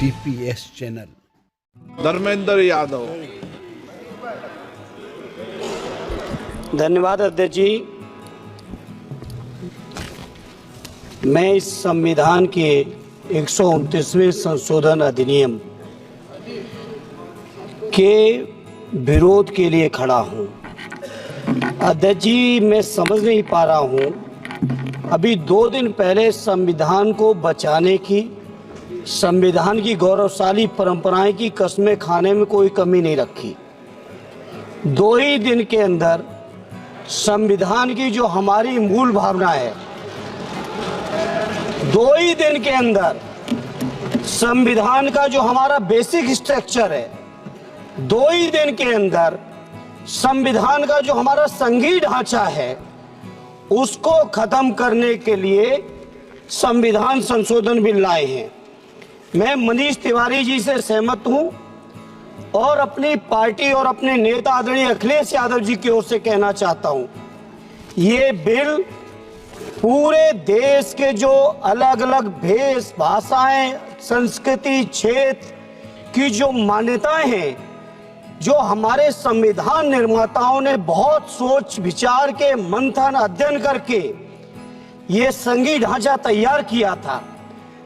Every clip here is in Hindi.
DPS channel. धर्मेंद्र यादव। धन्यवाद अध्यक्ष जी। मैं इस संविधान के 129वें संशोधन अधिनियम के विरोध के लिए खड़ा हूं। अध्यक्ष जी, मैं समझ नहीं पा रहा हूं, अभी 2 दिन पहले संविधान को बचाने की, संविधान की गौरवशाली परंपराएं की कस्में खाने में कोई कमी नहीं रखी। 2 ही दिन के अंदर संविधान की जो हमारी मूल भावना है, 2 ही दिन के अंदर संविधान का जो हमारा बेसिक स्ट्रक्चर है, 2 ही दिन के अंदर संविधान का जो हमारा संघीय ढांचा है, उसको खत्म करने के लिए संविधान संशोधन बिल लाए हैं। मैं मनीष तिवारी जी से सहमत हूं और अपनी पार्टी और अपने नेता आदरणीय अखिलेश यादव जी की ओर से कहना चाहता हूं, ये बिल पूरे देश के जो अलग अलग भेष, भाषाएं, संस्कृति, क्षेत्र की जो मान्यताएं हैं, जो हमारे संविधान निर्माताओं ने बहुत सोच विचार के, मंथन, अध्ययन करके ये संघीय ढांचा तैयार किया था,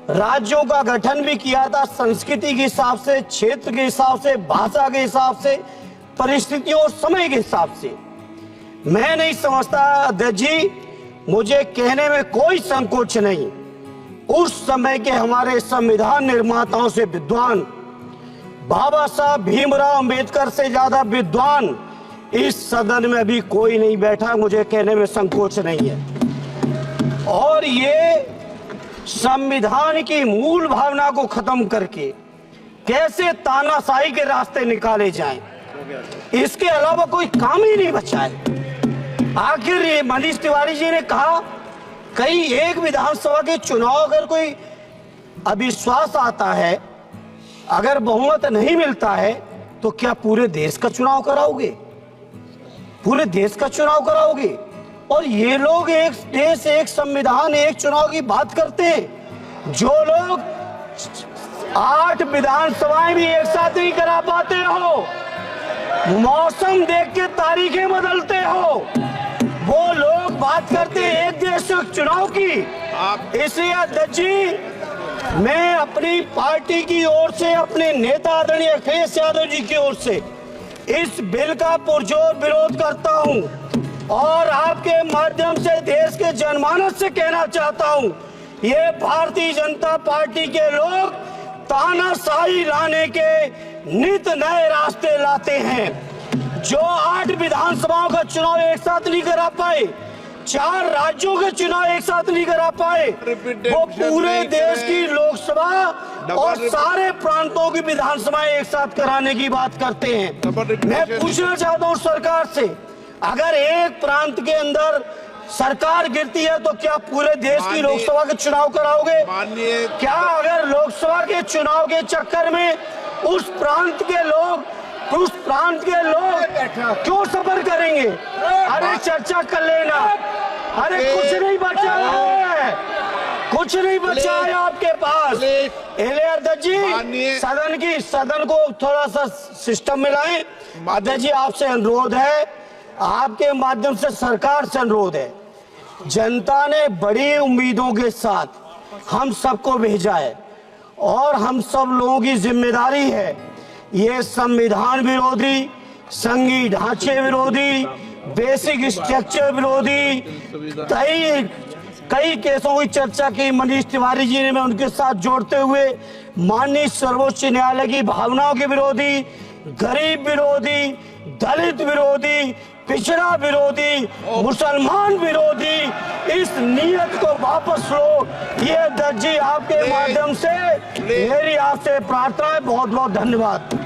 राज्यों का गठन भी किया था, संस्कृति के हिसाब से, क्षेत्र के हिसाब से, भाषा के हिसाब से, परिस्थितियों और समय के हिसाब से। मैं नहीं समझता अध्यक्ष जी, मुझे कहने में कोई संकोच नहीं, उस समय के हमारे संविधान निर्माताओं से विद्वान, बाबा साहब भीमराव अंबेडकर से ज्यादा विद्वान इस सदन में भी कोई नहीं बैठा, मुझे कहने में संकोच नहीं है। और ये संविधान की मूल भावना को खत्म करके कैसे तानाशाही के रास्ते निकाले जाएं, इसके अलावा कोई काम ही नहीं बचा है। आखिर ये मनीष तिवारी जी ने कहा, कहीं एक विधानसभा के चुनाव अगर कोई अविश्वास आता है, अगर बहुमत नहीं मिलता है, तो क्या पूरे देश का चुनाव कराओगे? पूरे देश का चुनाव कराओगे? और ये लोग एक देश, एक संविधान, एक चुनाव की बात करते हैं। जो लोग 8 विधानसभाएं भी एक साथ नहीं करा पाते हो, मौसम देख के तारीखें बदलते हो, वो लोग बात करते हैं एक देश एक चुनाव की। इसलिए अध्यक्ष जी, मैं अपनी पार्टी की ओर से, अपने नेता आदरणीय अखिलेश यादव जी की ओर से इस बिल का पुरजोर विरोध करता हूं और आपके माध्यम से देश के जनमानस से कहना चाहता हूं, ये भारतीय जनता पार्टी के लोग तानाशाही लाने के नित नए रास्ते लाते हैं। जो 8 विधानसभाओं का चुनाव एक साथ नहीं करा पाए, 4 राज्यों के चुनाव एक साथ नहीं करा पाए, वो पूरे देश की लोकसभा और सारे प्रांतों की विधानसभाएं एक साथ कराने की बात करते हैं। मैं पूछना चाहता हूं सरकार से, अगर एक प्रांत के अंदर सरकार गिरती है तो क्या पूरे देश की लोकसभा के चुनाव कराओगे? क्या अगर लोकसभा के चुनाव के चक्कर में उस प्रांत के लोग क्यों सफर करेंगे? अरे चर्चा कर लेना। अरे कुछ नहीं बचा है, कुछ नहीं बचा है आपके पास। अध्यक्ष जी, सदन को थोड़ा सा सिस्टम में लाएं। अध्यक्ष जी, आपसे अनुरोध है, आपके माध्यम से सरकार से अनुरोध है, जनता ने बड़ी उम्मीदों के साथ हम सबको भेजा है और हम सब लोगों की जिम्मेदारी है, ये संविधान विरोधी, संघीय ढांचे विरोधी, बेसिक स्ट्रक्चर विरोधी, कई केसों की चर्चा की मनीष तिवारी जी ने, मैं उनके साथ जोड़ते हुए माननीय सर्वोच्च न्यायालय की भावनाओं के विरोधी, गरीब विरोधी, दलित विरोधी, पिछड़ा विरोधी, मुसलमान विरोधी, इस नीयत को वापस लो। ये अध्यक्ष जी, आपके माध्यम से मेरी आपसे प्रार्थना है। बहुत बहुत धन्यवाद।